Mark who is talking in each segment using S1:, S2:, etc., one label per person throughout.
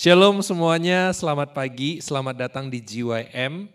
S1: Shalom semuanya, selamat pagi, selamat datang di GYM,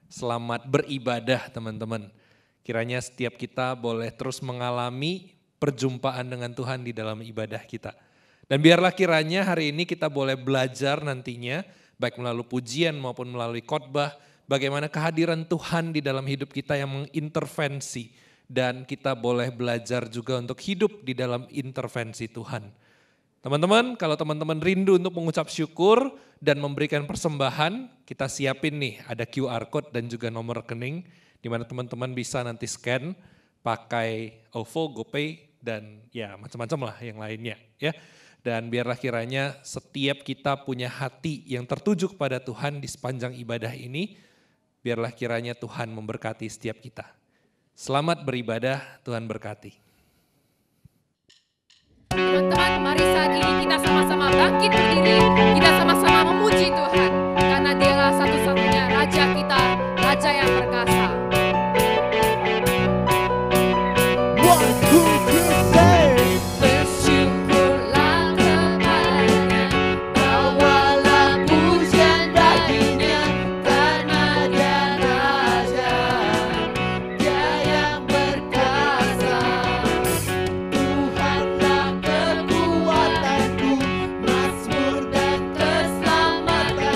S1: selamat beribadah teman-teman. Kiranya setiap kita boleh terus mengalami perjumpaan dengan Tuhan di dalam ibadah kita. Dan biarlah kiranya hari ini kita boleh belajar nantinya, baik melalui pujian maupun melalui khotbah, bagaimana kehadiran Tuhan di dalam hidup kita yang mengintervensi. Dan kita boleh belajar juga untuk hidup di dalam intervensi Tuhan. Teman-teman, kalau teman-teman rindu untuk mengucap syukur dan memberikan persembahan, kita siapin nih ada QR Code dan juga nomor rekening di mana teman-teman bisa nanti scan pakai OVO, GoPay dan ya macam-macam lah yang lainnya ya. Dan biarlah kiranya setiap kita punya hati yang tertuju kepada Tuhan di sepanjang ibadah ini, biarlah kiranya Tuhan memberkati setiap kita. Selamat beribadah, Tuhan berkati.
S2: Teman-teman, mari saat ini kita sama-sama bangkit berdiri, kita sama-sama memuji Tuhan, karena Dialah satu-satunya Raja kita, Raja yang perkasa. Bersyukurlah kepadanya, bawalah pujian baginya, karena Dia Raja, Dia yang perkasa. Tuhanlah kekuatanku, mazmur dan keselamatan.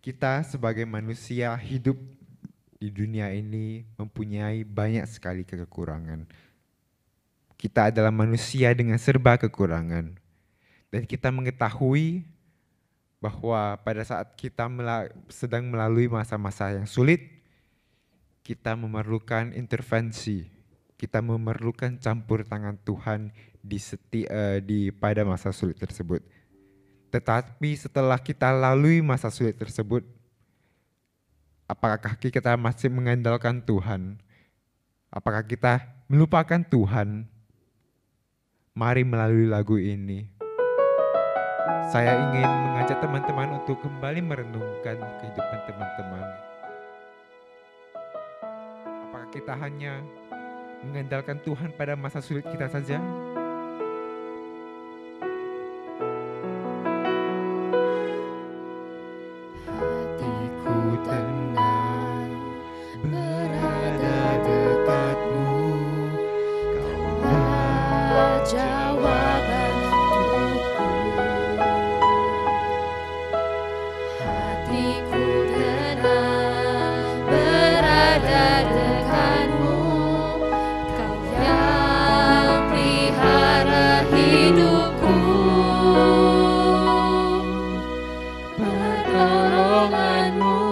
S3: Kita sebagai manusia hidup di dunia ini mempunyai banyak sekali kekurangan. Kita adalah manusia dengan serba kekurangan. Dan kita mengetahui bahwa pada saat kita sedang melalui masa-masa yang sulit, kita memerlukan intervensi. Kita memerlukan campur tangan Tuhan pada masa sulit tersebut. Tetapi setelah kita lalui masa sulit tersebut, apakah kita masih mengandalkan Tuhan? Apakah kita melupakan Tuhan? Mari melalui lagu ini, saya ingin mengajak teman-teman untuk kembali merenungkan kehidupan teman-teman. Apakah kita hanya mengandalkan Tuhan pada masa sulit kita saja? Hatiku tenang berada dekatmu, Kaulah jawaban hidupku.
S2: Hatiku tenang berada dekatmu, Kau yang pelihara hidupku. Pertolonganmu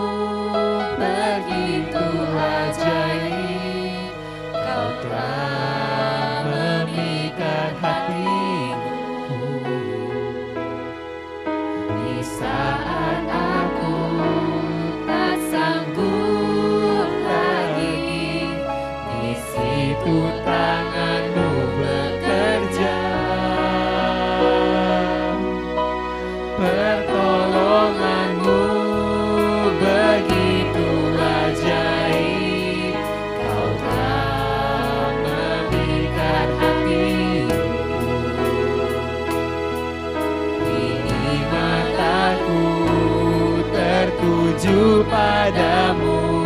S2: begitu ajaib, Kau telah memikat hatiku. Di saat aku tak sanggup lagi, di situ tanganmu bekerja. Pertolonganmu begitu ajaib, Kau telah memikat hatiku. Kini mataku tertuju padamu,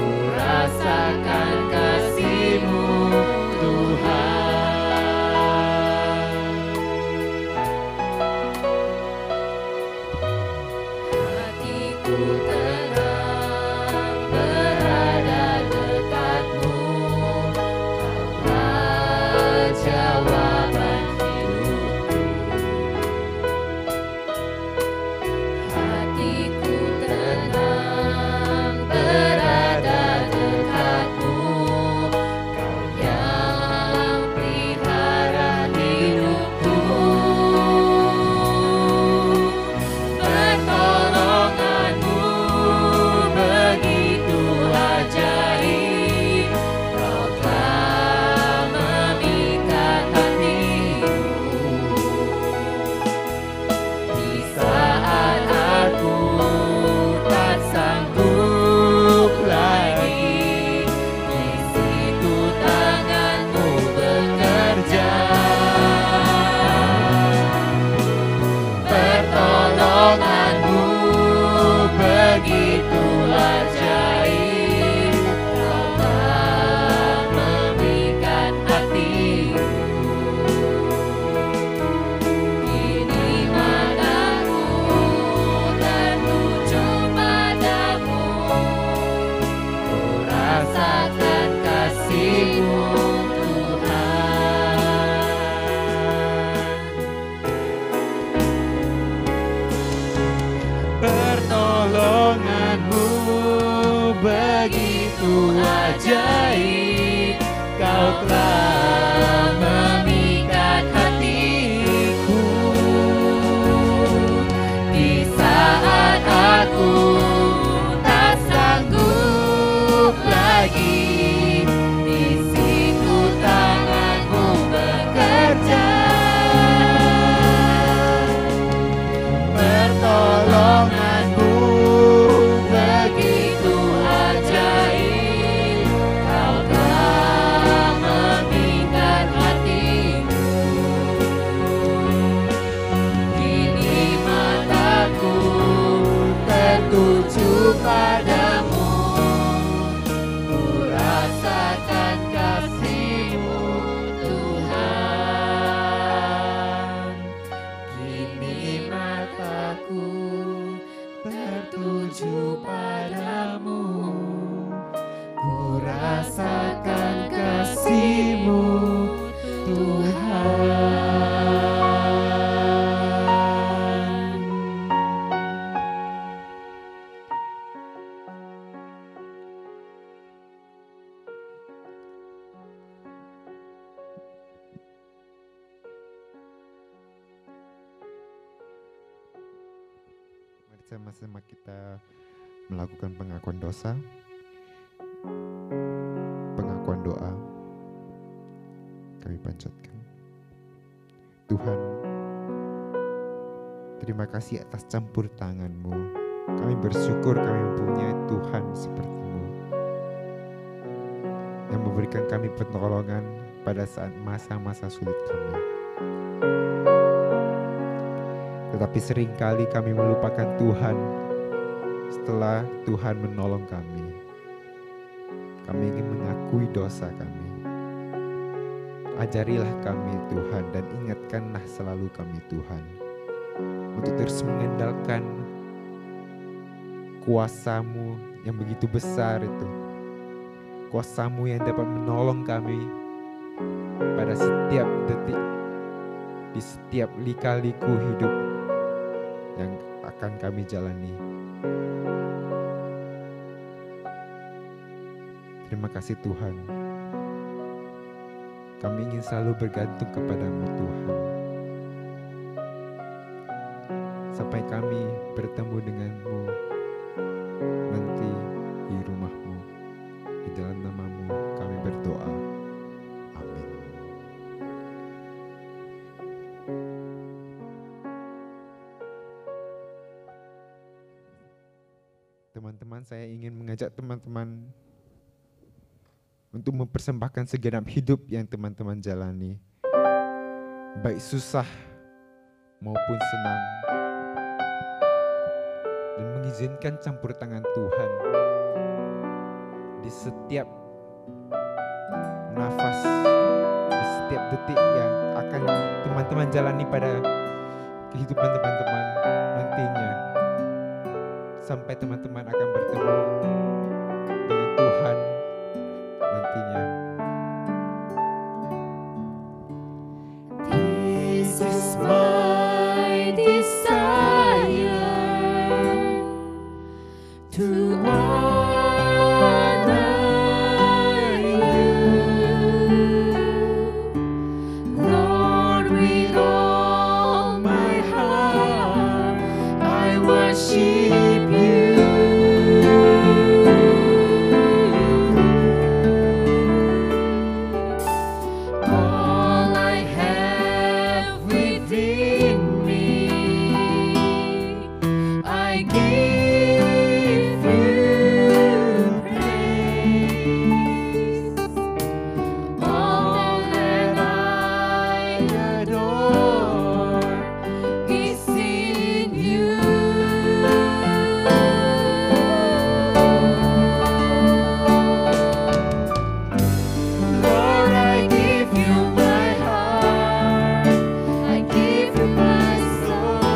S2: ku rasakan kasih-Mu Tuhan. Hatiku tenang berada dekatmu, Kaulah jawaban hidupku. Hatiku tenang berada dekatmu, Kau yang pelihara hidupku. Pertolonganmu begitu ajaib, Kau telah memikat hatiku. Di saat aku tak sanggup lagi, di situ tangan-Mu bekerja. Pertolongan-Mu begitu ajaib, Kau telah memikat hatiku. Kini mataku tertuju padamu, ku rasakan kasih-Mu Tuhan. Pertolongan-Mu begitu ajaib, Kau telah memikat hatiku. Di saat aku tak sanggup lagi, di situ tangan-Mu bekerja. Pertolongan-Mu begitu ajaib, Kau telah memikat hatiku. Kini mataku tertuju padamu, ku rasakan kasih-Mu Tuhan. Kini mataku
S3: bersama-sama kita melakukan pengakuan dosa, pengakuan doa. Kami panjatkan. Tuhan, terima kasih atas campur tangan-Mu. Kami bersyukur kami mempunyai Tuhan seperti-Mu yang memberikan kami pertolongan pada saat masa-masa sulit kami. Tetapi seringkali kami melupakan Tuhan setelah Tuhan menolong kami. Kami ingin mengakui dosa kami. Ajarilah kami Tuhan dan ingatkanlah selalu kami Tuhan untuk terus mengandalkan kuasa-Mu yang begitu besar itu. Kuasa-Mu yang dapat menolong kami pada setiap detik, di setiap lika-liku hidup yang akan kami jalani. Terima kasih Tuhan. Kami ingin selalu bergantung kepadamu Tuhan. Sampai kami bertemu denganmu nanti di rumahmu. Di dalam namamu kami berdoa. Amin. Teman-teman, saya ingin mengajak teman-teman untuk mempersembahkan segenap hidup yang teman-teman jalani, baik susah maupun senang, dan mengizinkan campur tangan Tuhan di setiap nafas, di setiap detik yang akan teman-teman jalani pada kehidupan teman-teman nantinya, sampai teman-teman akan bertemu dengan Tuhan nantinya.
S2: This is my desire to honor you, Lord, with all my heart I worship you. All I have within me, I give you praise. All that I adore is in you. Lord, I give you my heart, I give you my soul,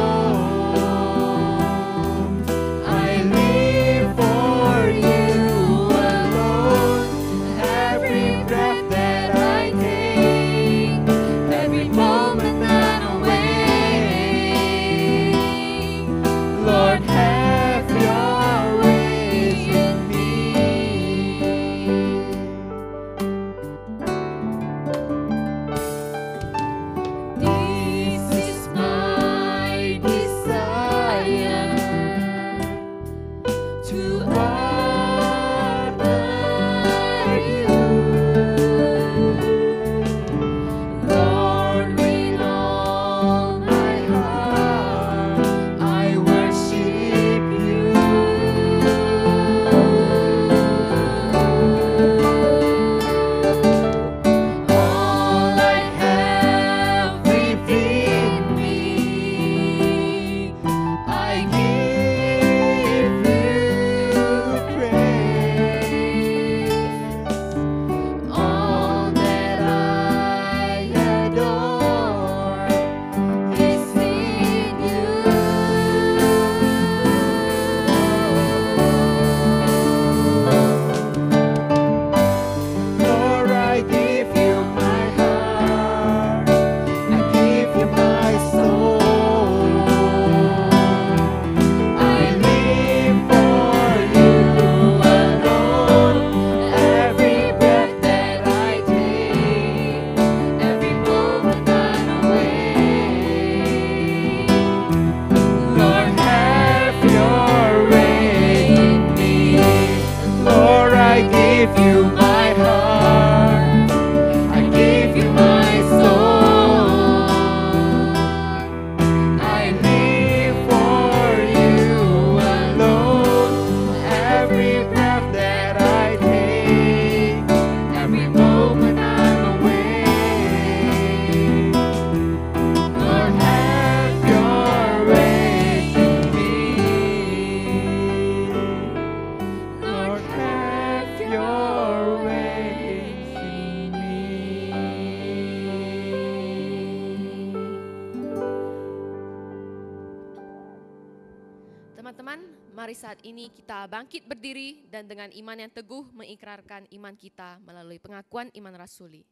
S2: Tuhan, mari saat ini kita bangkit berdiri dan dengan iman yang teguh mengikrarkan iman kita melalui pengakuan iman rasuli.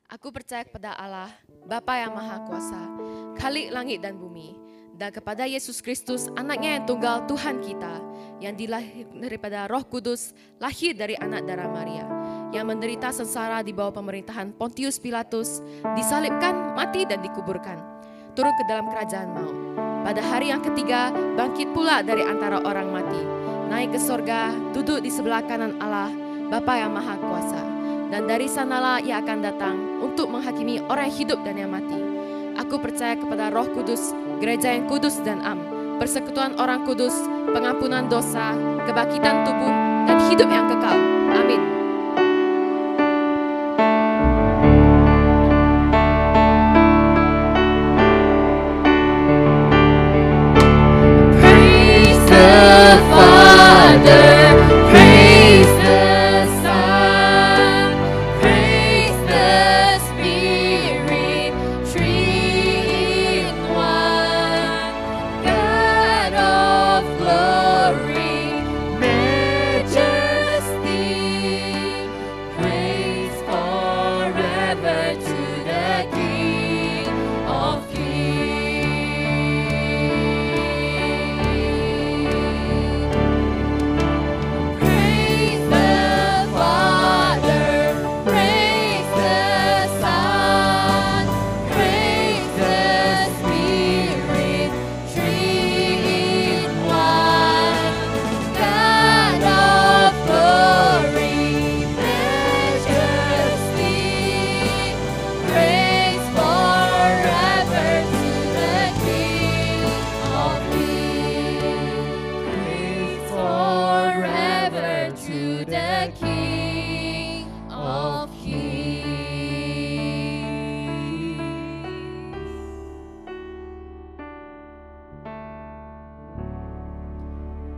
S2: Aku percaya kepada Allah, Bapa yang Maha Kuasa, Khalik langit dan bumi, dan kepada Yesus Kristus, anaknya yang tunggal Tuhan kita, yang dilahir daripada Roh Kudus, lahir dari anak darah Maria, yang menderita sengsara di bawah pemerintahan Pontius Pilatus, disalibkan, mati dan dikuburkan, turun ke dalam kerajaan maut. Pada hari yang ketiga, bangkit pula dari antara orang mati, naik ke sorga, duduk di sebelah kanan Allah, Bapa yang Maha Kuasa. Dan dari sanalah ia akan datang untuk menghakimi orang yang hidup dan yang mati. Aku percaya kepada Roh Kudus, gereja yang kudus dan am, persekutuan orang kudus, pengampunan dosa, kebangkitan tubuh, dan hidup yang kekal. Amin.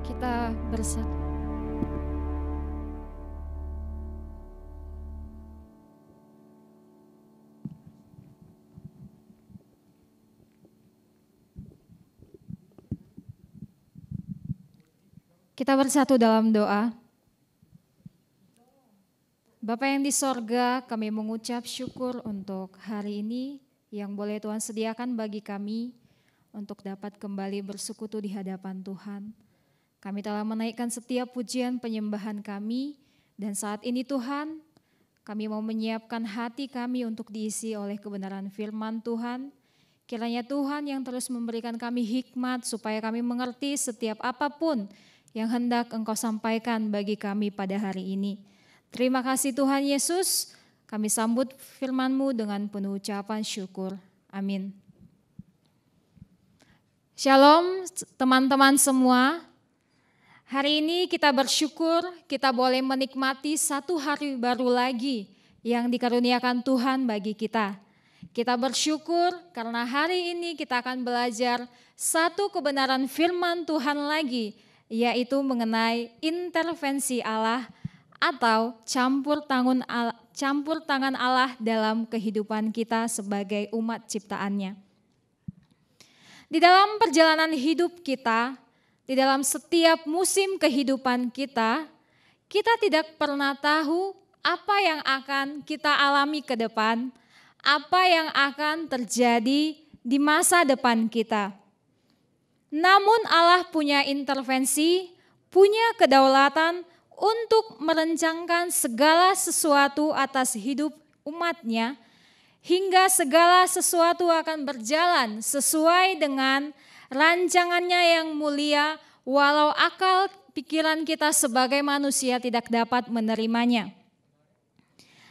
S4: Kita bersatu. Kita bersatu dalam doa. Bapa yang di sorga, kami mengucap syukur untuk hari ini yang boleh Tuhan sediakan bagi kami untuk dapat kembali bersekutu di hadapan Tuhan. Kami telah menaikkan setiap pujian penyembahan kami, dan saat ini Tuhan, kami mau menyiapkan hati kami untuk diisi oleh kebenaran firman Tuhan. Kiranya Tuhan yang terus memberikan kami hikmat supaya kami mengerti setiap apapun yang hendak Engkau sampaikan bagi kami pada hari ini. Terima kasih Tuhan Yesus, kami sambut firman-Mu dengan penuh ucapan syukur. Amin. Shalom teman-teman semua. Hari ini kita bersyukur kita boleh menikmati satu hari baru lagi yang dikaruniakan Tuhan bagi kita. Kita bersyukur karena hari ini kita akan belajar satu kebenaran firman Tuhan lagi, yaitu mengenai intervensi Allah atau campur tangan Allah dalam kehidupan kita sebagai umat ciptaannya. Di dalam perjalanan hidup kita, di dalam setiap musim kehidupan kita, kita tidak pernah tahu apa yang akan kita alami ke depan, apa yang akan terjadi di masa depan kita. Namun Allah punya intervensi, punya kedaulatan untuk merencanakan segala sesuatu atas hidup umatnya, hingga segala sesuatu akan berjalan sesuai dengan rancangannya yang mulia, walau akal pikiran kita sebagai manusia tidak dapat menerimanya.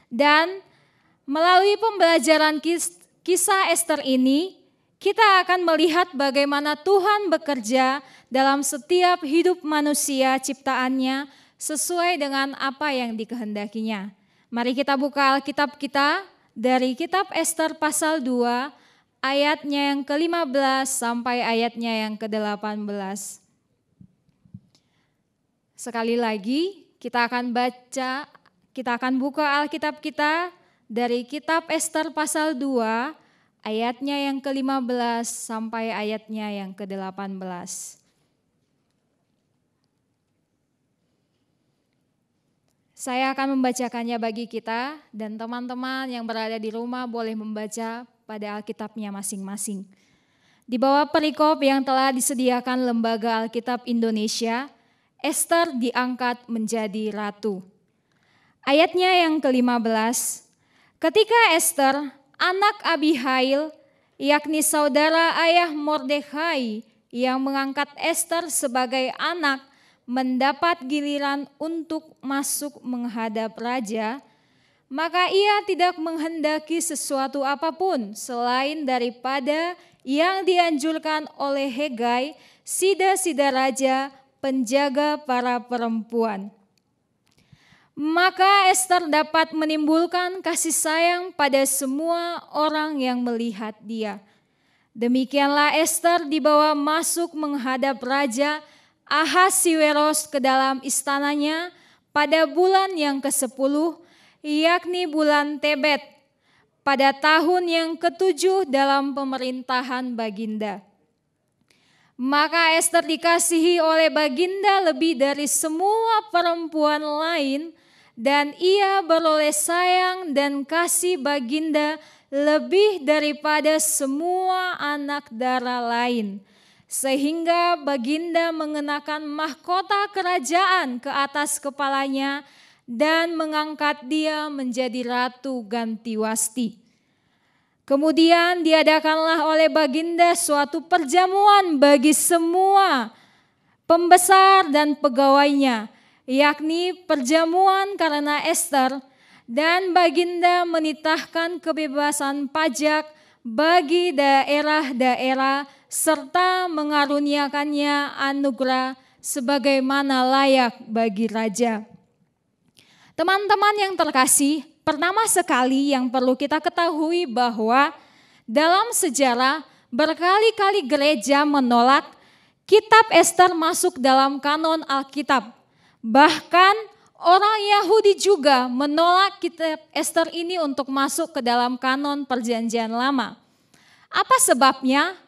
S4: Dan melalui pembelajaran kisah Ester ini, kita akan melihat bagaimana Tuhan bekerja dalam setiap hidup manusia ciptaannya sesuai dengan apa yang dikehendakinya. Mari kita buka Alkitab kita dari kitab Ester pasal 2, ayatnya yang ke-15 sampai ayatnya yang ke-18. Sekali lagi kita akan buka Alkitab kita dari kitab Ester pasal 2, ayatnya yang ke-15 sampai ayatnya yang ke-18. Saya akan membacakannya bagi kita dan teman-teman yang berada di rumah boleh membaca pada Alkitabnya masing-masing. Di bawah perikop yang telah disediakan Lembaga Alkitab Indonesia, Ester diangkat menjadi ratu. Ayatnya yang ke-15, ketika Ester, anak Abihail, yakni saudara ayah Mordekhai yang mengangkat Ester sebagai anak, mendapat giliran untuk masuk menghadap raja, maka ia tidak menghendaki sesuatu apapun selain daripada yang dianjurkan oleh Hegai, sida-sida raja, penjaga para perempuan. Maka Ester dapat menimbulkan kasih sayang pada semua orang yang melihat dia. Demikianlah Ester dibawa masuk menghadap Raja Ahasiweros ke dalam istananya pada bulan yang ke-10, yakni bulan Tebet, pada tahun yang ke-7 dalam pemerintahan Baginda. Maka Ester dikasihi oleh Baginda lebih dari semua perempuan lain, dan ia beroleh sayang dan kasih Baginda lebih daripada semua anak dara lain. Sehingga Baginda mengenakan mahkota kerajaan ke atas kepalanya dan mengangkat dia menjadi Ratu Gantiwasti. Kemudian diadakanlah oleh Baginda suatu perjamuan bagi semua pembesar dan pegawainya, yakni perjamuan karena Ester, dan Baginda menitahkan kebebasan pajak bagi daerah-daerah serta mengaruniakannya anugerah sebagaimana layak bagi raja. Teman-teman yang terkasih, pertama sekali yang perlu kita ketahui bahwa dalam sejarah berkali-kali gereja menolak kitab Ester masuk dalam kanon Alkitab. Bahkan orang Yahudi juga menolak kitab Ester ini untuk masuk ke dalam kanon Perjanjian Lama. Apa sebabnya?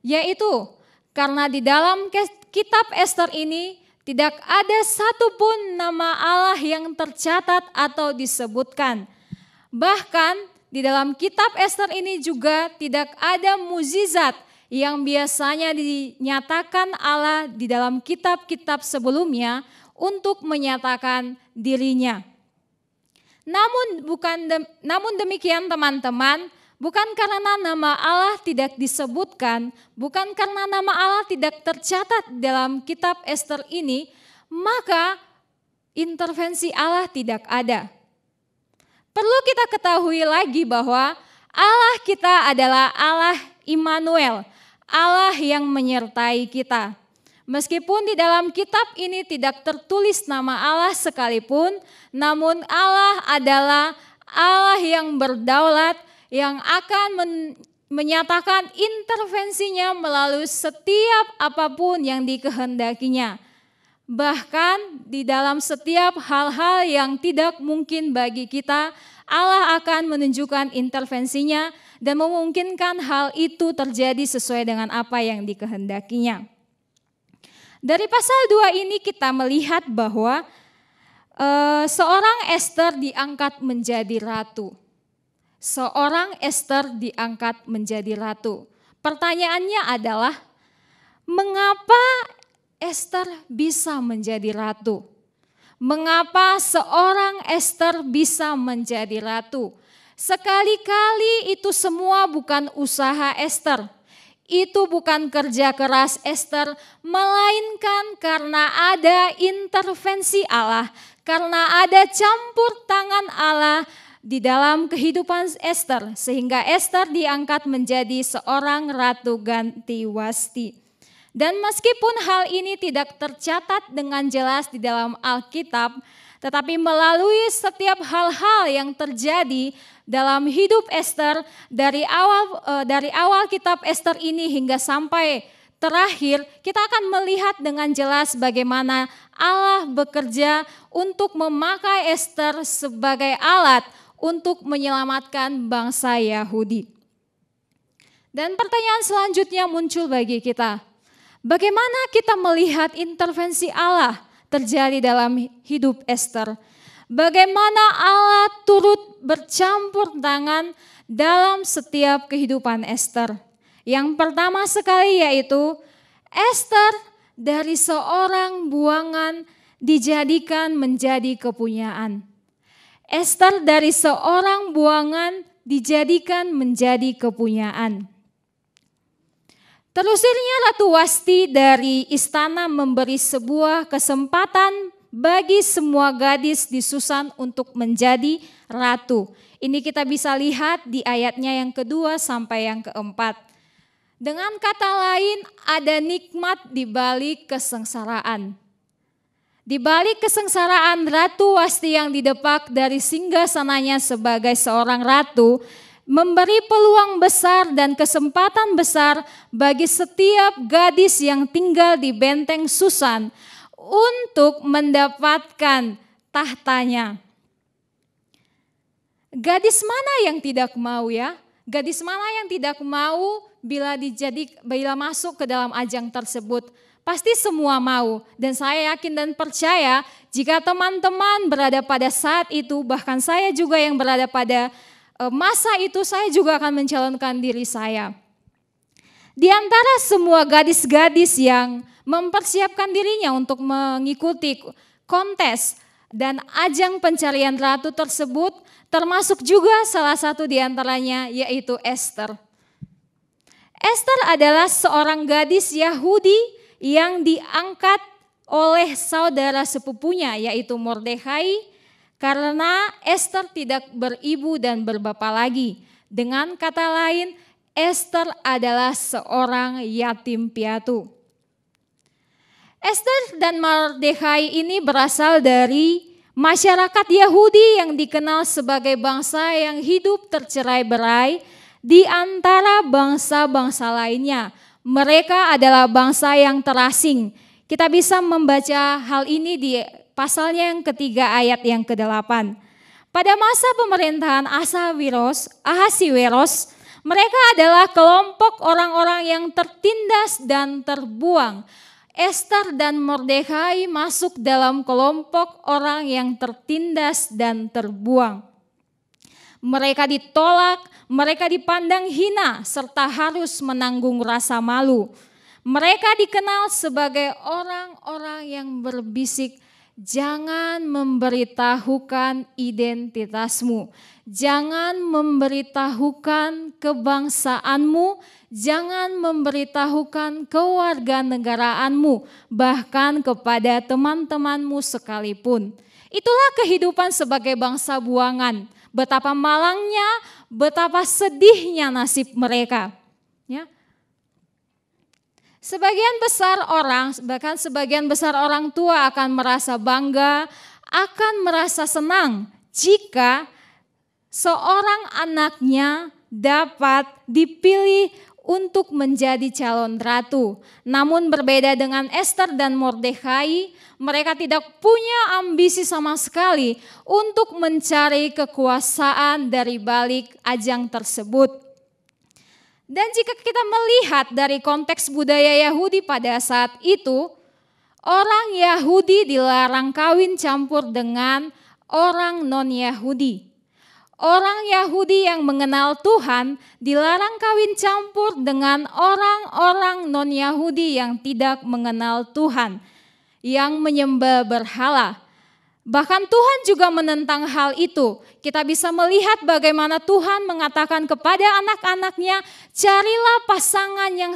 S4: Yaitu karena di dalam kitab Ester ini tidak ada satupun nama Allah yang tercatat atau disebutkan. Bahkan di dalam kitab Ester ini juga tidak ada mukjizat yang biasanya dinyatakan Allah di dalam kitab-kitab sebelumnya untuk menyatakan dirinya. Namun demikian teman-teman, bukan karena nama Allah tidak disebutkan, bukan karena nama Allah tidak tercatat dalam kitab Ester ini, maka intervensi Allah tidak ada. Perlu kita ketahui lagi bahwa Allah kita adalah Allah Immanuel, Allah yang menyertai kita. Meskipun di dalam kitab ini tidak tertulis nama Allah sekalipun, namun Allah adalah Allah yang berdaulat, yang akan menyatakan intervensinya melalui setiap apapun yang dikehendakinya. Bahkan di dalam setiap hal-hal yang tidak mungkin bagi kita, Allah akan menunjukkan intervensinya dan memungkinkan hal itu terjadi sesuai dengan apa yang dikehendakinya. Dari pasal 2 ini kita melihat bahwa seorang Ester diangkat menjadi ratu. Seorang Ester diangkat menjadi ratu. Pertanyaannya adalah, mengapa Ester bisa menjadi ratu? Mengapa seorang Ester bisa menjadi ratu? Sekali-kali itu semua bukan usaha Ester. Itu bukan kerja keras Ester, melainkan karena ada intervensi Allah, karena ada campur tangan Allah di dalam kehidupan Ester, sehingga Ester diangkat menjadi seorang Ratu Gantiwasti. Dan meskipun hal ini tidak tercatat dengan jelas di dalam Alkitab, tetapi melalui setiap hal-hal yang terjadi dalam hidup Ester dari awal kitab Ester ini hingga sampai terakhir, kita akan melihat dengan jelas bagaimana Allah bekerja untuk memakai Ester sebagai alat untuk menyelamatkan bangsa Yahudi. Dan pertanyaan selanjutnya muncul bagi kita, bagaimana kita melihat intervensi Allah terjadi dalam hidup Ester? Bagaimana Allah turut bercampur tangan dalam setiap kehidupan Ester. Yang pertama sekali yaitu Ester dari seorang buangan dijadikan menjadi kepunyaan. Ester dari seorang buangan dijadikan menjadi kepunyaan. Terusirnya Ratu Wasti dari istana memberi sebuah kesempatan bagi semua gadis di Susan untuk menjadi ratu. Ini kita bisa lihat di ayatnya yang kedua sampai yang keempat. Dengan kata lain, ada nikmat di balik kesengsaraan. Di balik kesengsaraan Ratu Wasti yang didepak dari singgasananya sebagai seorang ratu, memberi peluang besar dan kesempatan besar bagi setiap gadis yang tinggal di benteng Susan untuk mendapatkan tahtanya. Gadis mana yang tidak mau ya? Gadis mana yang tidak mau bila masuk ke dalam ajang tersebut? Pasti semua mau, dan saya yakin dan percaya jika teman-teman berada pada saat itu, bahkan saya juga yang berada pada masa itu, saya juga akan mencalonkan diri saya. Di antara semua gadis-gadis yang mempersiapkan dirinya untuk mengikuti kontes dan ajang pencarian ratu tersebut, termasuk juga salah satu di antaranya yaitu Ester. Ester adalah seorang gadis Yahudi yang diangkat oleh saudara sepupunya yaitu Mordekhai, karena Ester tidak beribu dan berbapak lagi. Dengan kata lain, Ester adalah seorang yatim piatu. Ester dan Mordekhai ini berasal dari masyarakat Yahudi yang dikenal sebagai bangsa yang hidup tercerai-berai di antara bangsa-bangsa lainnya. Mereka adalah bangsa yang terasing. Kita bisa membaca hal ini di pasalnya yang ketiga ayat yang ke-8. Pada masa pemerintahan Ahasiweros, mereka adalah kelompok orang-orang yang tertindas dan terbuang. Ester dan Mordekhai masuk dalam kelompok orang yang tertindas dan terbuang. Mereka ditolak, mereka dipandang hina serta harus menanggung rasa malu. Mereka dikenal sebagai orang-orang yang berbisik, jangan memberitahukan identitasmu, jangan memberitahukan kebangsaanmu, jangan memberitahukan kewarganegaraanmu, bahkan kepada teman-temanmu sekalipun. Itulah kehidupan sebagai bangsa buangan. Betapa malangnya, betapa sedihnya nasib mereka. Ya. Sebagian besar orang, bahkan sebagian besar orang tua akan merasa bangga, akan merasa senang jika seorang anaknya dapat dipilih untuk menjadi calon ratu. Namun berbeda dengan Ester dan Mordekhai, mereka tidak punya ambisi sama sekali untuk mencari kekuasaan dari balik ajang tersebut. Dan jika kita melihat dari konteks budaya Yahudi pada saat itu, orang Yahudi dilarang kawin campur dengan orang non-Yahudi. Orang Yahudi yang mengenal Tuhan dilarang kawin campur dengan orang-orang non-Yahudi yang tidak mengenal Tuhan, yang menyembah berhala. Bahkan Tuhan juga menentang hal itu. Kita bisa melihat bagaimana Tuhan mengatakan kepada anak-anaknya, carilah pasangan yang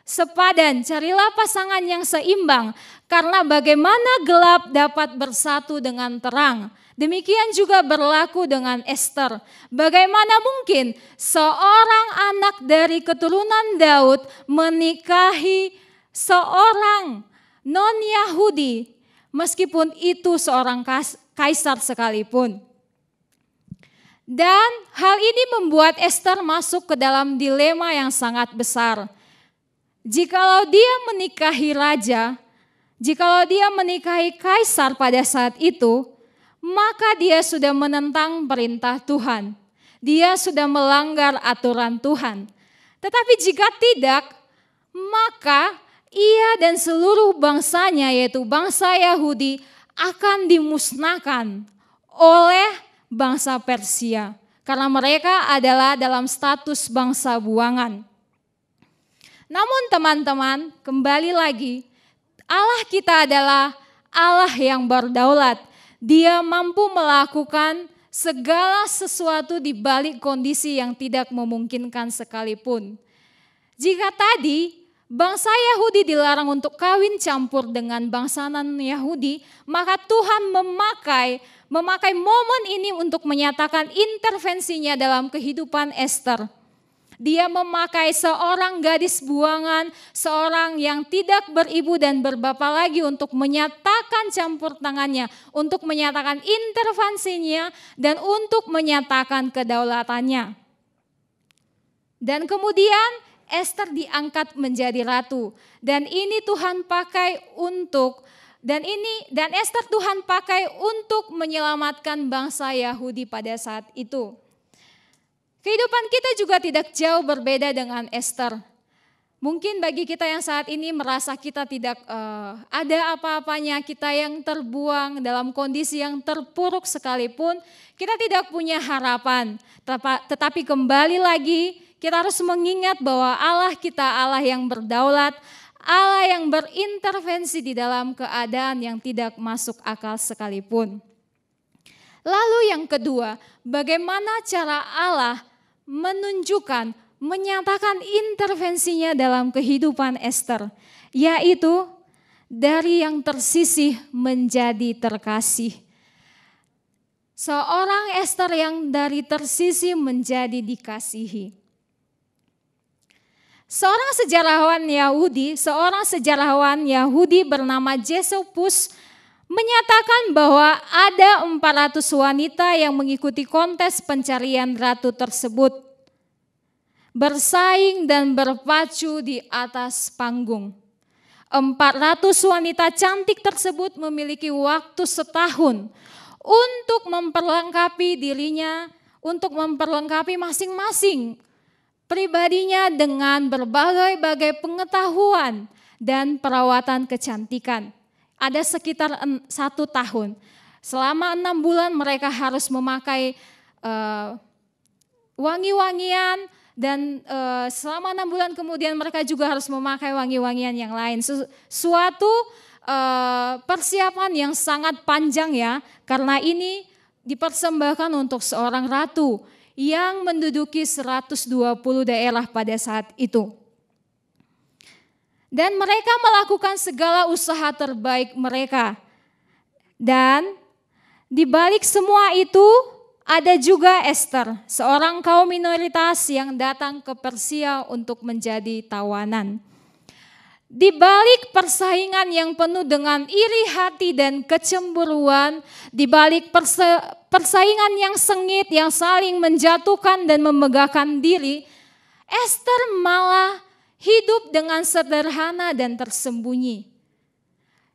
S4: sepadan, carilah pasangan yang seimbang. Karena bagaimana gelap dapat bersatu dengan terang. Demikian juga berlaku dengan Ester. Bagaimana mungkin seorang anak dari keturunan Daud menikahi seorang non-Yahudi, meskipun itu seorang kaisar sekalipun. Dan hal ini membuat Ester masuk ke dalam dilema yang sangat besar. Jikalau dia menikahi raja, jikalau dia menikahi kaisar pada saat itu, maka dia sudah menentang perintah Tuhan. Dia sudah melanggar aturan Tuhan. Tetapi jika tidak, maka ia dan seluruh bangsanya, yaitu bangsa Yahudi, akan dimusnahkan oleh bangsa Persia. Karena mereka adalah dalam status bangsa buangan. Namun teman-teman, kembali lagi, Allah kita adalah Allah yang berdaulat. Dia mampu melakukan segala sesuatu di balik kondisi yang tidak memungkinkan sekalipun. Jika tadi bangsa Yahudi dilarang untuk kawin campur dengan bangsa non-Yahudi, maka Tuhan memakai momen ini untuk menyatakan intervensinya dalam kehidupan Ester. Dia memakai seorang gadis buangan, seorang yang tidak beribu dan berbapak lagi untuk menyatakan campur tangannya, untuk menyatakan intervensinya dan untuk menyatakan kedaulatannya. Dan kemudian Ester diangkat menjadi ratu, dan ini Tuhan pakai untuk dan Ester Tuhan pakai untuk menyelamatkan bangsa Yahudi pada saat itu. Kehidupan kita juga tidak jauh berbeda dengan Ester. Mungkin bagi kita yang saat ini merasa kita tidak ada apa-apanya, kita yang terbuang dalam kondisi yang terpuruk sekalipun, kita tidak punya harapan. Tetapi kembali lagi kita harus mengingat bahwa Allah kita Allah yang berdaulat, Allah yang berintervensi di dalam keadaan yang tidak masuk akal sekalipun. Lalu yang kedua, bagaimana cara Allah menunjukkan, menyatakan intervensinya dalam kehidupan Ester, yaitu dari yang tersisih menjadi terkasih. Seorang Ester yang dari tersisih menjadi dikasihi. Seorang sejarawan Yahudi bernama Josephus menyatakan bahwa ada 400 wanita yang mengikuti kontes pencarian ratu tersebut, bersaing dan berpacu di atas panggung. 400 wanita cantik tersebut memiliki waktu setahun untuk memperlengkapi dirinya, untuk memperlengkapi masing-masing pribadinya dengan berbagai-bagai pengetahuan dan perawatan kecantikan. Ada sekitar 1 tahun. Selama 6 bulan mereka harus memakai wangi-wangian dan selama 6 bulan kemudian mereka juga harus memakai wangi-wangian yang lain. Suatu persiapan yang sangat panjang ya, karena ini dipersembahkan untuk seorang ratu yang menduduki 120 daerah pada saat itu. Dan mereka melakukan segala usaha terbaik mereka. Dan di balik semua itu ada juga Ester, seorang kaum minoritas yang datang ke Persia untuk menjadi tawanan. Di balik persaingan yang penuh dengan iri hati dan kecemburuan, di balik persaingan yang sengit, yang saling menjatuhkan dan memegahkan diri, Ester malah hidup dengan sederhana dan tersembunyi.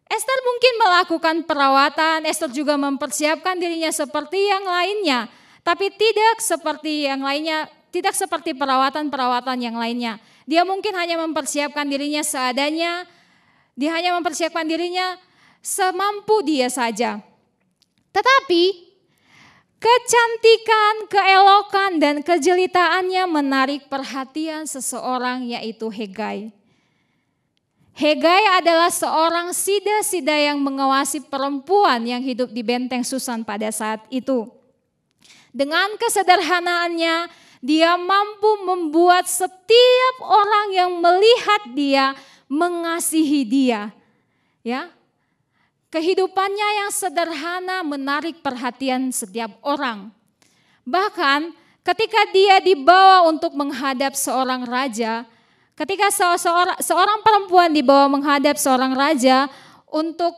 S4: Esther mungkin melakukan perawatan, Esther juga mempersiapkan dirinya seperti yang lainnya, tapi tidak seperti yang lainnya, tidak seperti perawatan-perawatan yang lainnya. Dia mungkin hanya mempersiapkan dirinya seadanya, dia hanya mempersiapkan dirinya semampu dia saja. Tetapi kecantikan, keelokan, dan kejelitaannya menarik perhatian seseorang, yaitu Hegai. Hegai adalah seorang sida-sida yang mengawasi perempuan yang hidup di benteng Susan pada saat itu. Dengan kesederhanaannya, dia mampu membuat setiap orang yang melihat dia mengasihi dia. Ya, kehidupannya yang sederhana menarik perhatian setiap orang. Bahkan ketika dia dibawa untuk menghadap seorang raja, ketika seorang perempuan dibawa menghadap seorang raja untuk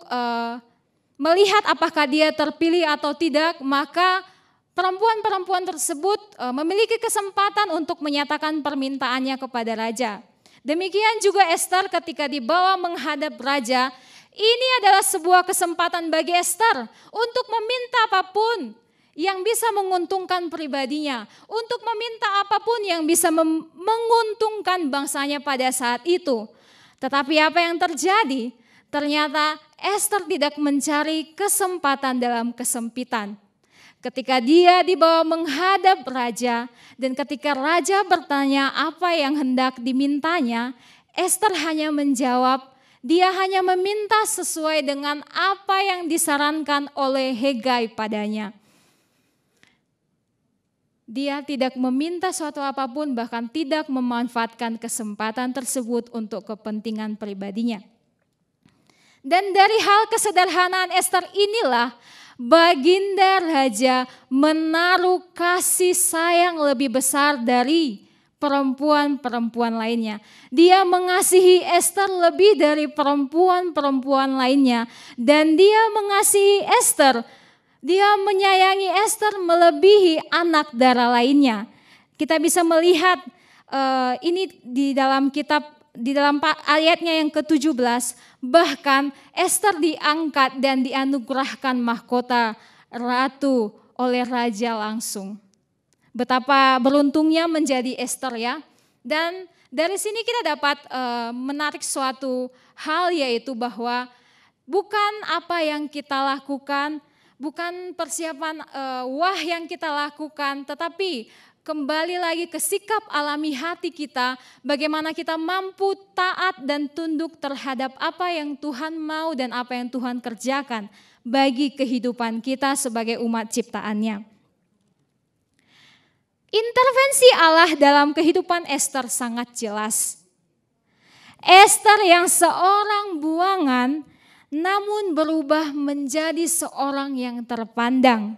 S4: melihat apakah dia terpilih atau tidak, maka perempuan-perempuan tersebut memiliki kesempatan untuk menyatakan permintaannya kepada raja. Demikian juga Esther ketika dibawa menghadap raja, ini adalah sebuah kesempatan bagi Esther untuk meminta apapun yang bisa menguntungkan pribadinya, untuk meminta apapun yang bisa menguntungkan bangsanya pada saat itu. Tetapi apa yang terjadi? Ternyata Esther tidak mencari kesempatan dalam kesempitan. Ketika dia dibawa menghadap raja, dan ketika raja bertanya apa yang hendak dimintanya, Ester hanya menjawab, dia hanya meminta sesuai dengan apa yang disarankan oleh Hegai padanya. Dia tidak meminta suatu apapun, bahkan tidak memanfaatkan kesempatan tersebut untuk kepentingan pribadinya. Dan dari hal kesederhanaan Ester inilah Baginda Raja menaruh kasih sayang lebih besar dari perempuan-perempuan lainnya. Dia mengasihi Ester lebih dari perempuan-perempuan lainnya. Dan dia mengasihi Ester, dia menyayangi Ester melebihi anak darah lainnya. Kita bisa melihat ini di dalam kitab, di dalam ayatnya yang ke-17, bahkan Ester diangkat dan dianugerahkan mahkota ratu oleh raja langsung. Betapa beruntungnya menjadi Ester ya. Dan dari sini kita dapat menarik suatu hal, yaitu bahwa bukan apa yang kita lakukan, bukan persiapan yang kita lakukan, tetapi kembali lagi ke sikap alami hati kita, bagaimana kita mampu taat dan tunduk terhadap apa yang Tuhan mau dan apa yang Tuhan kerjakan bagi kehidupan kita sebagai umat ciptaannya. Intervensi Allah dalam kehidupan Ester sangat jelas. Ester yang seorang buangan namun berubah menjadi seorang yang terpandang.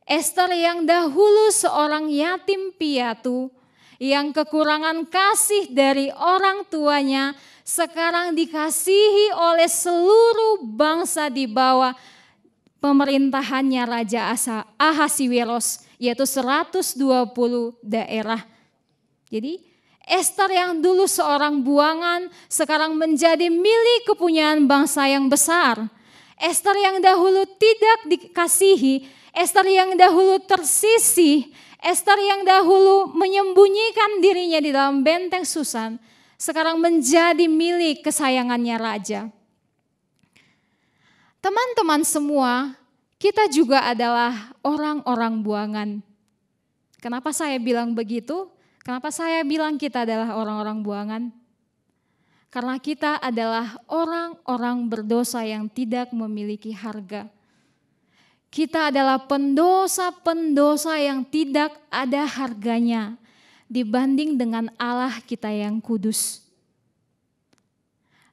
S4: Ester yang dahulu seorang yatim piatu, yang kekurangan kasih dari orang tuanya, sekarang dikasihi oleh seluruh bangsa di bawah pemerintahannya Raja Ahasiweros, yaitu 120 daerah. Jadi Ester yang dulu seorang buangan, sekarang menjadi milik kepunyaan bangsa yang besar. Ester yang dahulu tidak dikasihi, Ester yang dahulu tersisih, Ester yang dahulu menyembunyikan dirinya di dalam benteng Susan, sekarang menjadi milik kesayangannya raja. Teman-teman semua, kita juga adalah orang-orang buangan. Kenapa saya bilang begitu? Kenapa saya bilang kita adalah orang-orang buangan? Karena kita adalah orang-orang berdosa yang tidak memiliki harga. Kita adalah pendosa-pendosa yang tidak ada harganya dibanding dengan Allah kita yang kudus.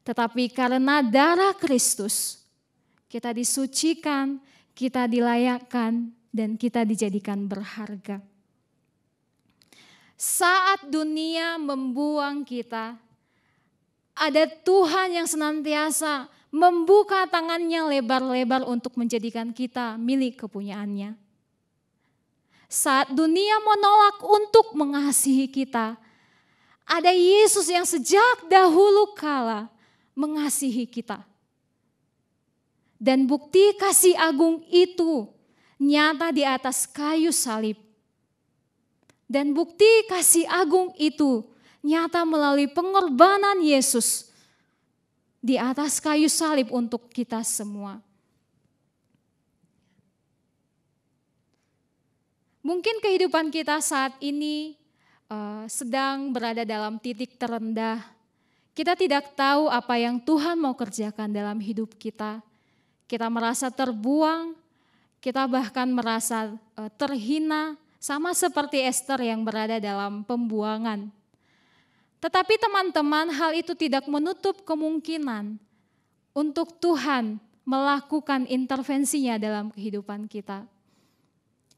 S4: Tetapi karena darah Kristus, kita disucikan, kita dilayakkan, dan kita dijadikan berharga. Saat dunia membuang kita, ada Tuhan yang senantiasa membuka tangannya lebar-lebar untuk menjadikan kita milik kepunyaannya. Saat dunia menolak untuk mengasihi kita, ada Yesus yang sejak dahulu kala mengasihi kita. Dan bukti kasih agung itu nyata di atas kayu salib. Dan bukti kasih agung itu nyata melalui pengorbanan Yesus di atas kayu salib untuk kita semua. Mungkin kehidupan kita saat ini sedang berada dalam titik terendah. Kita tidak tahu apa yang Tuhan mau kerjakan dalam hidup kita. Kita merasa terbuang, kita bahkan merasa terhina, sama seperti Ester yang berada dalam pembuangan. Tetapi teman-teman, hal itu tidak menutup kemungkinan untuk Tuhan melakukan intervensinya dalam kehidupan kita.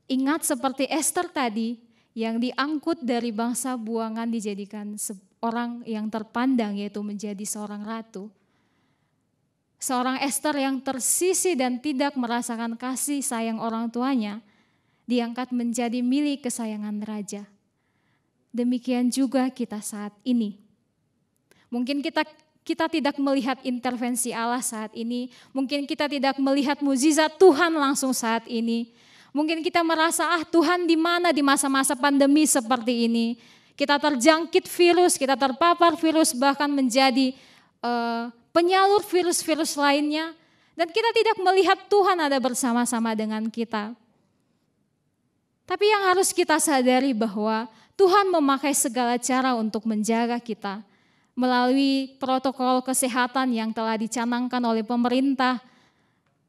S4: Ingat seperti Ester tadi yang diangkut dari bangsa buangan dijadikan seorang yang terpandang, yaitu menjadi seorang ratu. Seorang Ester yang tersisih dan tidak merasakan kasih sayang orang tuanya, diangkat menjadi milik kesayangan raja. Demikian juga kita saat ini. Mungkin kita tidak melihat intervensi Allah saat ini. Mungkin kita tidak melihat mukjizat Tuhan langsung saat ini. Mungkin kita merasa, Tuhan di mana di masa-masa pandemi seperti ini. Kita terjangkit virus, kita terpapar virus, bahkan menjadi penyalur virus-virus lainnya. Dan kita tidak melihat Tuhan ada bersama-sama dengan kita. Tapi yang harus kita sadari bahwa Tuhan memakai segala cara untuk menjaga kita melalui protokol kesehatan yang telah dicanangkan oleh pemerintah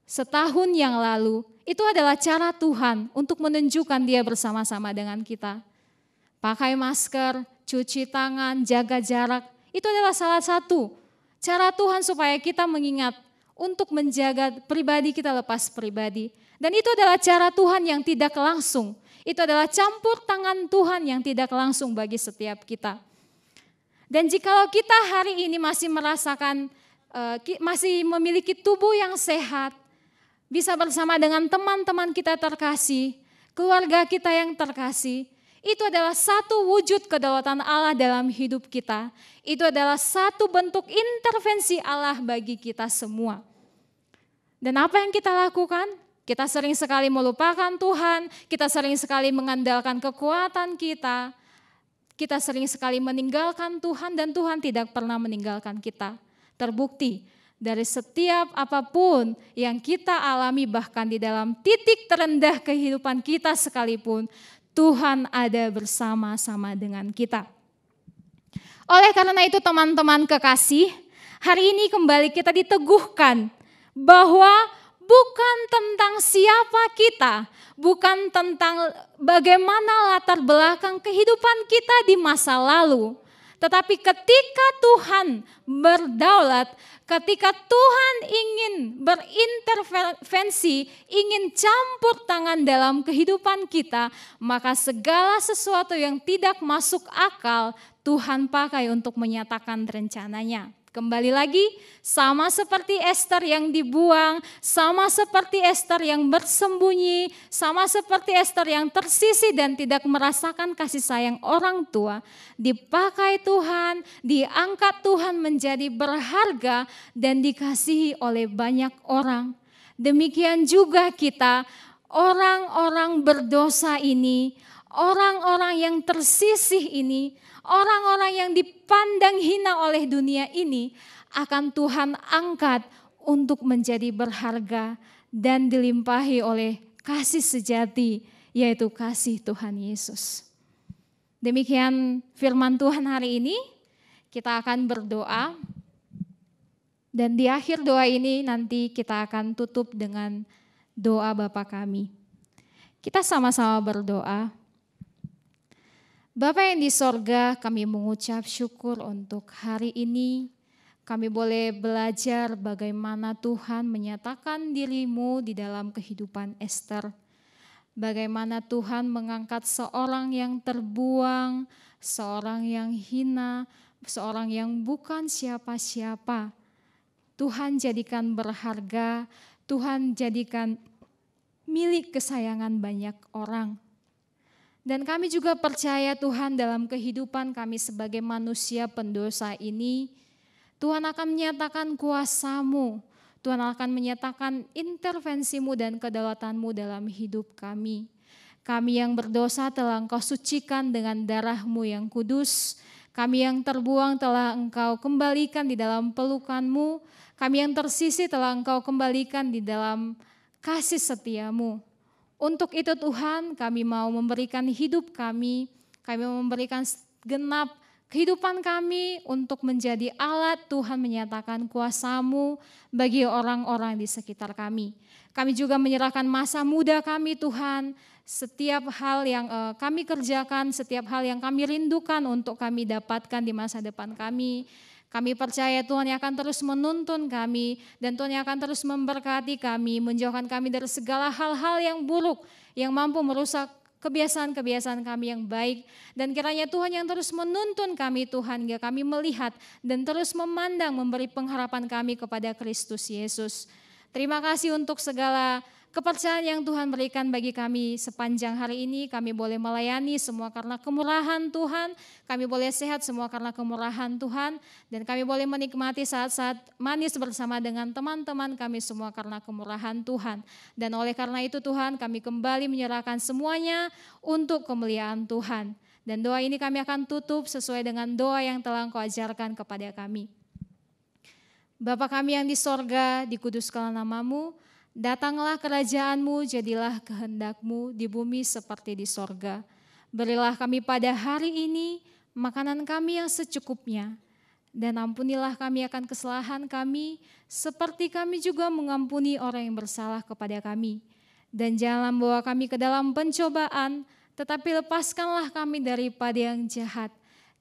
S4: setahun yang lalu. Itu adalah cara Tuhan untuk menunjukkan Dia bersama-sama dengan kita. Pakai masker, cuci tangan, jaga jarak, itu adalah salah satu cara Tuhan supaya kita mengingat untuk menjaga pribadi kita lepas pribadi. Dan itu adalah cara Tuhan yang tidak langsung. Itu adalah campur tangan Tuhan yang tidak langsung bagi setiap kita. Dan jikalau kita hari ini masih merasakan, masih memiliki tubuh yang sehat, bisa bersama dengan teman-teman kita terkasih, keluarga kita yang terkasih, itu adalah satu wujud kedaulatan Allah dalam hidup kita. Itu adalah satu bentuk intervensi Allah bagi kita semua. Dan apa yang kita lakukan? Kita sering sekali melupakan Tuhan, kita sering sekali mengandalkan kekuatan kita, kita sering sekali meninggalkan Tuhan dan Tuhan tidak pernah meninggalkan kita. Terbukti dari setiap apapun yang kita alami bahkan di dalam titik terendah kehidupan kita sekalipun, Tuhan ada bersama-sama dengan kita. Oleh karena itu teman-teman kekasih, hari ini kembali kita diteguhkan bahwa bukan tentang siapa kita, bukan tentang bagaimana latar belakang kehidupan kita di masa lalu. Tetapi ketika Tuhan berdaulat, ketika Tuhan ingin berintervensi, ingin campur tangan dalam kehidupan kita, maka segala sesuatu yang tidak masuk akal Tuhan pakai untuk menyatakan rencananya. Kembali lagi, sama seperti Ester yang dibuang, sama seperti Ester yang bersembunyi, sama seperti Ester yang tersisih dan tidak merasakan kasih sayang orang tua, dipakai Tuhan, diangkat Tuhan menjadi berharga dan dikasihi oleh banyak orang. Demikian juga kita, orang-orang berdosa ini, orang-orang yang tersisih ini, orang-orang yang dipandang hina oleh dunia ini akan Tuhan angkat untuk menjadi berharga dan dilimpahi oleh kasih sejati, yaitu kasih Tuhan Yesus. Demikian firman Tuhan hari ini, kita akan berdoa dan di akhir doa ini nanti kita akan tutup dengan doa Bapa kami. Kita sama-sama berdoa. Bapa yang di sorga, kami mengucap syukur untuk hari ini. Kami boleh belajar bagaimana Tuhan menyatakan diri-Mu di dalam kehidupan Ester. Bagaimana Tuhan mengangkat seorang yang terbuang, seorang yang hina, seorang yang bukan siapa-siapa. Tuhan jadikan berharga, Tuhan jadikan milik kesayangan banyak orang. Dan kami juga percaya Tuhan dalam kehidupan kami sebagai manusia pendosa ini, Tuhan akan menyatakan kuasa-Mu, Tuhan akan menyatakan intervensi-Mu dan kedaulatan-Mu dalam hidup kami. Kami yang berdosa telah Engkau sucikan dengan darah-Mu yang kudus, kami yang terbuang telah Engkau kembalikan di dalam pelukan-Mu, kami yang tersisih telah Engkau kembalikan di dalam kasih setia-Mu. Untuk itu Tuhan, kami mau memberikan hidup kami mau memberikan genap kehidupan kami untuk menjadi alat Tuhan menyatakan kuasa-Mu bagi orang-orang di sekitar kami. Kami juga menyerahkan masa muda kami Tuhan, setiap hal yang kami kerjakan, setiap hal yang kami rindukan untuk kami dapatkan di masa depan kami. Kami percaya Tuhan yang akan terus menuntun kami dan Tuhan yang akan terus memberkati kami, menjauhkan kami dari segala hal-hal yang buruk yang mampu merusak kebiasaan-kebiasaan kami yang baik. Dan kiranya Tuhan yang terus menuntun kami Tuhan, hingga kami melihat dan terus memandang memberi pengharapan kami kepada Kristus Yesus. Terima kasih untuk segala kepercayaan yang Tuhan berikan bagi kami sepanjang hari ini. Kami boleh melayani semua karena kemurahan Tuhan. Kami boleh sehat semua karena kemurahan Tuhan. Dan kami boleh menikmati saat-saat manis bersama dengan teman-teman kami semua karena kemurahan Tuhan. Dan oleh karena itu Tuhan, kami kembali menyerahkan semuanya untuk kemuliaan Tuhan. Dan doa ini kami akan tutup sesuai dengan doa yang telah Engkau ajarkan kepada kami. Bapa kami yang di sorga, dikuduskanlah nama-Mu. Datanglah kerajaan-Mu, jadilah kehendak-Mu di bumi seperti di sorga. Berilah kami pada hari ini makanan kami yang secukupnya. Dan ampunilah kami akan kesalahan kami, seperti kami juga mengampuni orang yang bersalah kepada kami. Dan janganlah membawa kami ke dalam pencobaan, tetapi lepaskanlah kami daripada yang jahat.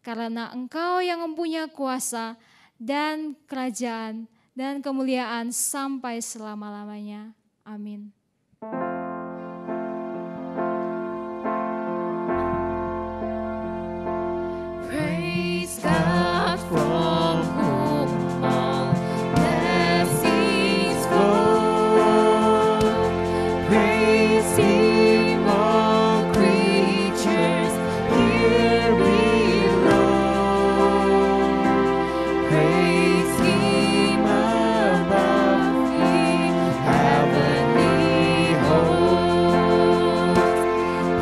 S4: Karena Engkau yang mempunyai kuasa dan kerajaan dan kemuliaan sampai selama-lamanya. Amin.
S2: Praise God from whom all blessings flow. Praise Him, all creatures here below. Praise Him above the heavenly hosts.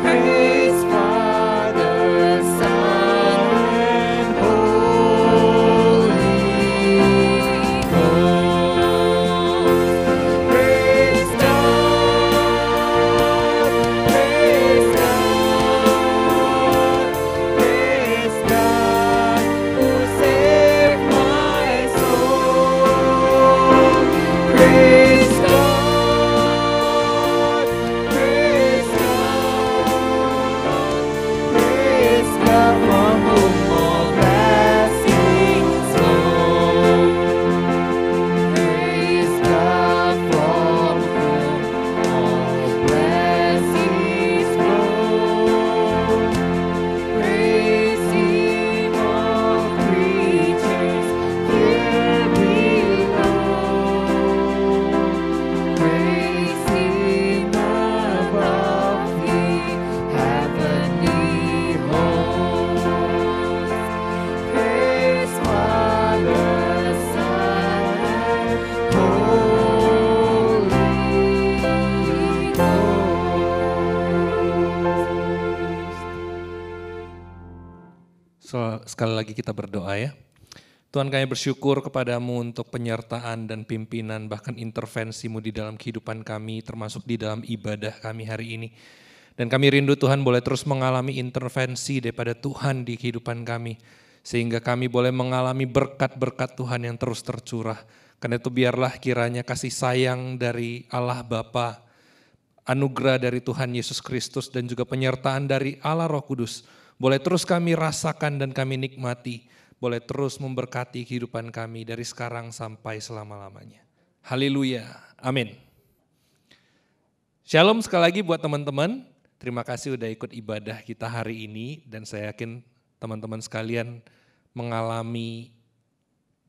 S2: Praise Father, Son, and Holy Ghost. Praise God, praise God, praise God who saved my soul. Praise God, praise God from whom all blessings flow. Praise God from whom all blessings flow. Praise Him, all creatures here below. Praise Him above the heavenly hosts. Praise Father, Son, and Holy Ghost.
S1: Sekali lagi kita berdoa ya. Tuhan, kami bersyukur kepadamu untuk penyertaan dan pimpinan bahkan intervensimu di dalam kehidupan kami, termasuk di dalam ibadah kami hari ini. Dan kami rindu Tuhan boleh terus mengalami intervensi daripada Tuhan di kehidupan kami. Sehingga kami boleh mengalami berkat-berkat Tuhan yang terus tercurah. Karena itu biarlah kiranya kasih sayang dari Allah Bapa, anugerah dari Tuhan Yesus Kristus dan juga penyertaan dari Allah Roh Kudus boleh terus kami rasakan dan kami nikmati, boleh terus memberkati kehidupan kami dari sekarang sampai selama-lamanya. Haleluya, amin. Shalom sekali lagi buat teman-teman, terima kasih udah ikut ibadah kita hari ini dan saya yakin teman-teman sekalian mengalami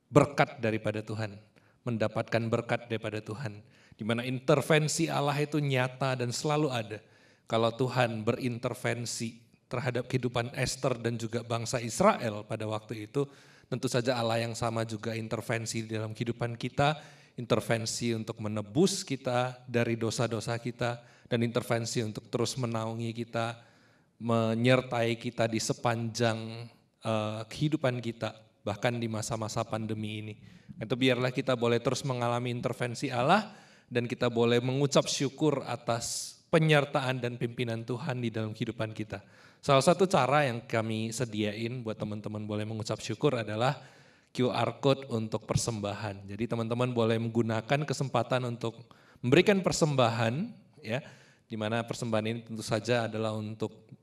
S1: berkat daripada Tuhan, mendapatkan berkat daripada Tuhan, di mana intervensi Allah itu nyata dan selalu ada. Kalau Tuhan berintervensi terhadap kehidupan Esther dan juga bangsa Israel pada waktu itu, tentu saja Allah yang sama juga intervensi di dalam kehidupan kita, intervensi untuk menebus kita dari dosa-dosa kita, dan intervensi untuk terus menaungi kita, menyertai kita di sepanjang kehidupan kita, bahkan di masa-masa pandemi ini. Itu biarlah kita boleh terus mengalami intervensi Allah, dan kita boleh mengucap syukur atas penyertaan dan pimpinan Tuhan di dalam kehidupan kita. Salah satu cara yang kami sediain buat teman-teman boleh mengucap syukur adalah QR Code untuk persembahan. Jadi teman-teman boleh menggunakan kesempatan untuk memberikan persembahan, ya, di mana persembahan ini tentu saja adalah untuk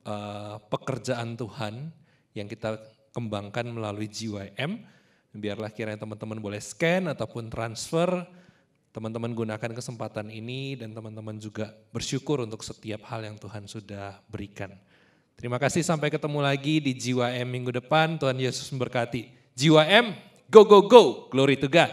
S1: pekerjaan Tuhan yang kita kembangkan melalui GYM. Biarlah kiranya teman-teman boleh scan ataupun transfer. Teman-teman gunakan kesempatan ini dan teman-teman juga bersyukur untuk setiap hal yang Tuhan sudah berikan. Terima kasih, sampai ketemu lagi di GYM minggu depan. Tuhan Yesus memberkati. GYM, go, go, go, glory to God.